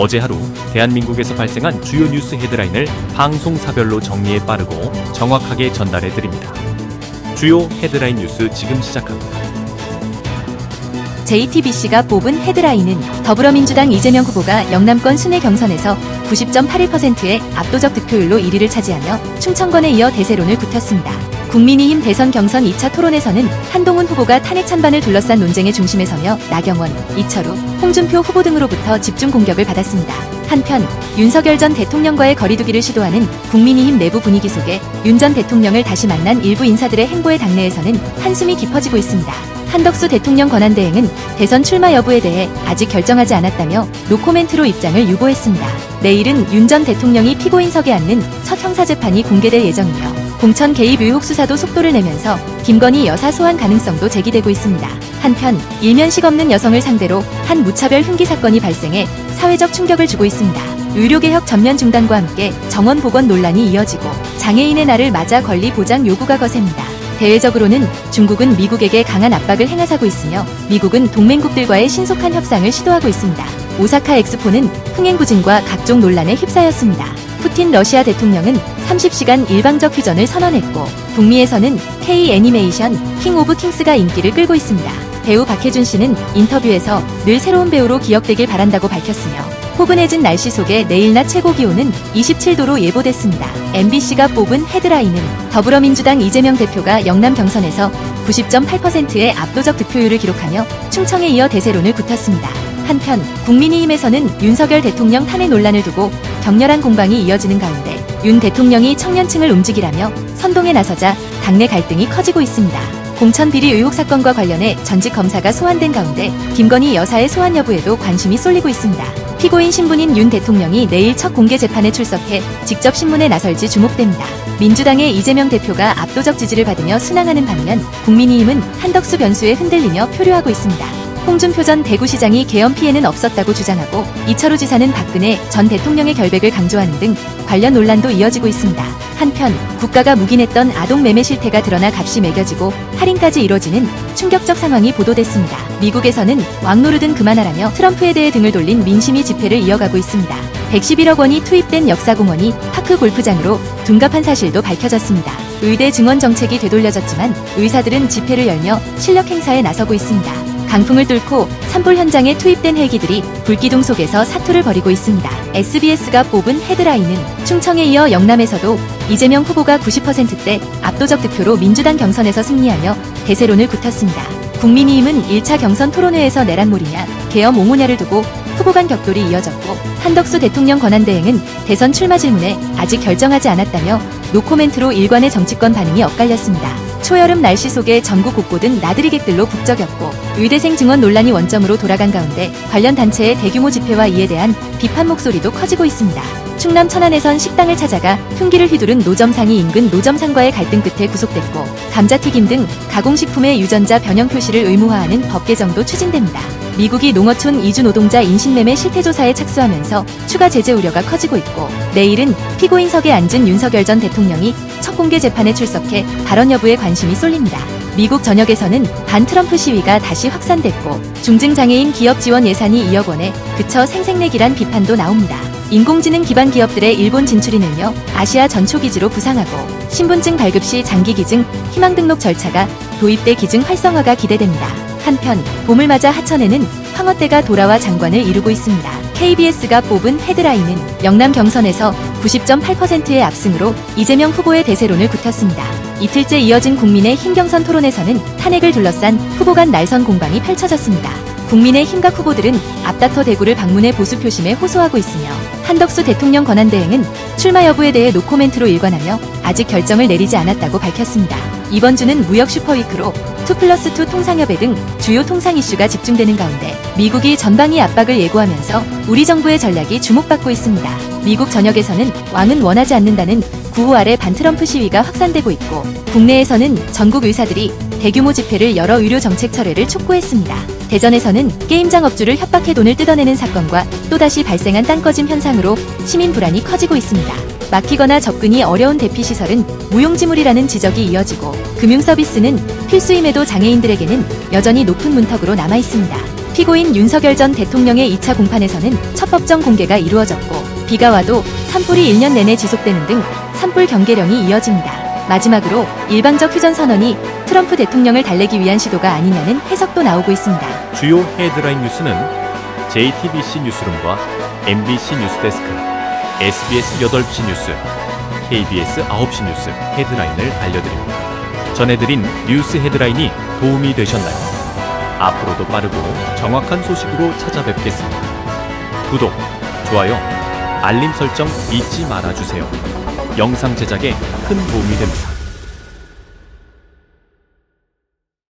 어제 하루 대한민국에서 발생한 주요 뉴스 헤드라인을 방송사별로 정리해 빠르고 정확하게 전달해 드립니다. 주요 헤드라인 뉴스 지금 시작합니다. JTBC가 뽑은 헤드라인은 더불어민주당 이재명 후보가 영남권 순회 경선에서 90.81%의 압도적 득표율로 1위를 차지하며 충청권에 이어 대세론을 굳혔습니다. 국민의힘 대선 경선 2차 토론에서는 한동훈 후보가 탄핵 찬반을 둘러싼 논쟁의 중심에 서며 나경원, 이철우, 홍준표 후보 등으로부터 집중 공격을 받았습니다. 한편 윤석열 전 대통령과의 거리두기를 시도하는 국민의힘 내부 분위기 속에 윤 전 대통령을 다시 만난 일부 인사들의 행보에 당내에서는 한숨이 깊어지고 있습니다. 한덕수 대통령 권한대행은 대선 출마 여부에 대해 아직 결정하지 않았다며 노코멘트로 입장을 유보했습니다. 내일은 윤 전 대통령이 피고인석에 앉는 첫 형사재판이 공개될 예정이며 공천 개입 의혹 수사도 속도를 내면서 김건희 여사 소환 가능성도 제기되고 있습니다. 한편 일면식 없는 여성을 상대로 한 무차별 흉기 사건이 발생해 사회적 충격을 주고 있습니다. 의료개혁 전면 중단과 함께 정원 복원 논란이 이어지고 장애인의 날을 맞아 권리 보장 요구가 거셉니다. 대외적으로는 중국은 미국에게 강한 압박을 행하고 있으며 미국은 동맹국들과의 신속한 협상을 시도하고 있습니다. 오사카 엑스포는 흥행 부진과 각종 논란에 휩싸였습니다. 푸틴 러시아 대통령은 30시간 일방적 휴전을 선언했고 북미에서는 K-애니메이션 킹 오브 킹스가 인기를 끌고 있습니다. 배우 박해준 씨는 인터뷰에서 늘 새로운 배우로 기억되길 바란다고 밝혔으며 포근해진 날씨 속에 내일 낮 최고 기온은 27도로 예보됐습니다. MBC가 뽑은 헤드라인은 더불어민주당 이재명 대표가 영남 경선에서 90.8%의 압도적 득표율을 기록하며 충청에 이어 대세론을 굳혔습니다. 한편 국민의힘에서는 윤석열 대통령 탄핵 논란을 두고 격렬한 공방이 이어지는 가운데 윤 대통령이 청년층을 움직이라며 선동에 나서자 당내 갈등이 커지고 있습니다. 공천 비리 의혹 사건과 관련해 전직 검사가 소환된 가운데 김건희 여사의 소환 여부에도 관심이 쏠리고 있습니다. 피고인 신분인 윤 대통령이 내일 첫 공개 재판에 출석해 직접 신문에 나설지 주목됩니다. 민주당의 이재명 대표가 압도적 지지를 받으며 순항하는 반면 국민의힘은 한덕수 변수에 흔들리며 표류하고 있습니다. 홍준표 전 대구시장이 계엄 피해는 없었다고 주장하고 이철우 지사는 박근혜 전 대통령의 결백을 강조하는 등 관련 논란도 이어지고 있습니다. 한편 국가가 묵인했던 아동 매매 실태가 드러나 값이 매겨지고 할인까지 이뤄지는 충격적 상황이 보도됐습니다. 미국에서는 왕노릇은 그만하라며 트럼프에 대해 등을 돌린 민심이 집회를 이어가고 있습니다. 111억 원이 투입된 역사공원이 파크 골프장으로 둔갑한 사실도 밝혀졌습니다. 의대 증원 정책이 되돌려졌지만 의사들은 집회를 열며 실력 행사에 나서고 있습니다. 강풍을 뚫고 산불 현장에 투입된 헬기들이 불기둥 속에서 사투를 벌이고 있습니다. SBS가 뽑은 헤드라인은 충청에 이어 영남에서도 이재명 후보가 90%대 압도적 득표로 민주당 경선에서 승리하며 대세론을 굳혔습니다. 국민의힘은 1차 경선 토론회에서 내란몰이냐 계엄 옹호냐를 두고 후보 간 격돌이 이어졌고 한덕수 대통령 권한대행은 대선 출마 질문에 아직 결정하지 않았다며 노코멘트로 일관의 정치권 반응이 엇갈렸습니다. 초여름 날씨 속에 전국 곳곳은 나들이객들로 북적였고 의대생 증원 논란이 원점으로 돌아간 가운데 관련 단체의 대규모 집회와 이에 대한 비판 목소리도 커지고 있습니다. 충남 천안에선 식당을 찾아가 흉기를 휘두른 노점상이 인근 노점상과의 갈등 끝에 구속됐고 감자튀김 등 가공식품의 유전자 변형 표시를 의무화하는 법 개정도 추진됩니다. 미국이 농어촌 이주 노동자 인신매매 실태조사에 착수하면서 추가 제재 우려가 커지고 있고 내일은 피고인석에 앉은 윤석열 전 대통령이 첫 공개 재판에 출석해 발언 여부에 관심이 쏠립니다. 미국 전역에서는 반트럼프 시위가 다시 확산됐고 중증장애인 기업 지원 예산이 2억 원에 그쳐 생색내기란 비판도 나옵니다. 인공지능 기반 기업들의 일본 진출이 늘며 아시아 전초기지로 부상하고 신분증 발급 시 장기기증, 희망등록 절차가 도입돼 기증 활성화가 기대됩니다. 한편 봄을 맞아 하천에는 황어대가 돌아와 장관을 이루고 있습니다. KBS가 뽑은 헤드라인은 영남 경선에서 90.8%의 압승으로 이재명 후보의 대세론을 굳혔습니다. 이틀째 이어진 국민의힘 경선 토론에서는 탄핵을 둘러싼 후보 간 날선 공방이 펼쳐졌습니다. 국민의힘각 후보들은 앞다퉈 대구를 방문해 보수 표심에 호소하고 있으며 한덕수 대통령 권한대행은 출마 여부에 대해 노코멘트로 일관하며 아직 결정을 내리지 않았다고 밝혔습니다. 이번 주는 무역 슈퍼위크로 2+2 통상협의 등 주요 통상 이슈가 집중되는 가운데 미국이 전방위 압박을 예고하면서 우리 정부의 전략이 주목받고 있습니다. 미국 전역에서는 왕은 원하지 않는다는 구호 아래 반트럼프 시위가 확산되고 있고 국내에서는 전국 의사들이 대규모 집회를 열어 의료 정책 철회를 촉구했습니다. 대전에서는 게임장 업주를 협박해 돈을 뜯어내는 사건과 또다시 발생한 땅꺼짐 현상으로 시민 불안이 커지고 있습니다. 막히거나 접근이 어려운 대피시설은 무용지물이라는 지적이 이어지고 금융서비스는 필수임에도 장애인들에게는 여전히 높은 문턱으로 남아있습니다. 피고인 윤석열 전 대통령의 2차 공판에서는 첫 법정 공개가 이루어졌고 비가 와도 산불이 1년 내내 지속되는 등 산불 경계령이 이어집니다. 마지막으로 일방적 휴전 선언이 트럼프 대통령을 달래기 위한 시도가 아니냐는 해석도 나오고 있습니다. 주요 헤드라인 뉴스는 JTBC 뉴스룸과 MBC 뉴스데스크, SBS 8시 뉴스, KBS 9시 뉴스 헤드라인을 알려드립니다. 전해드린 뉴스 헤드라인이 도움이 되셨나요? 앞으로도 빠르고 정확한 소식으로 찾아뵙겠습니다. 구독, 좋아요, 알림 설정 잊지 말아주세요. 영상 제작에 큰 도움이 됩니다.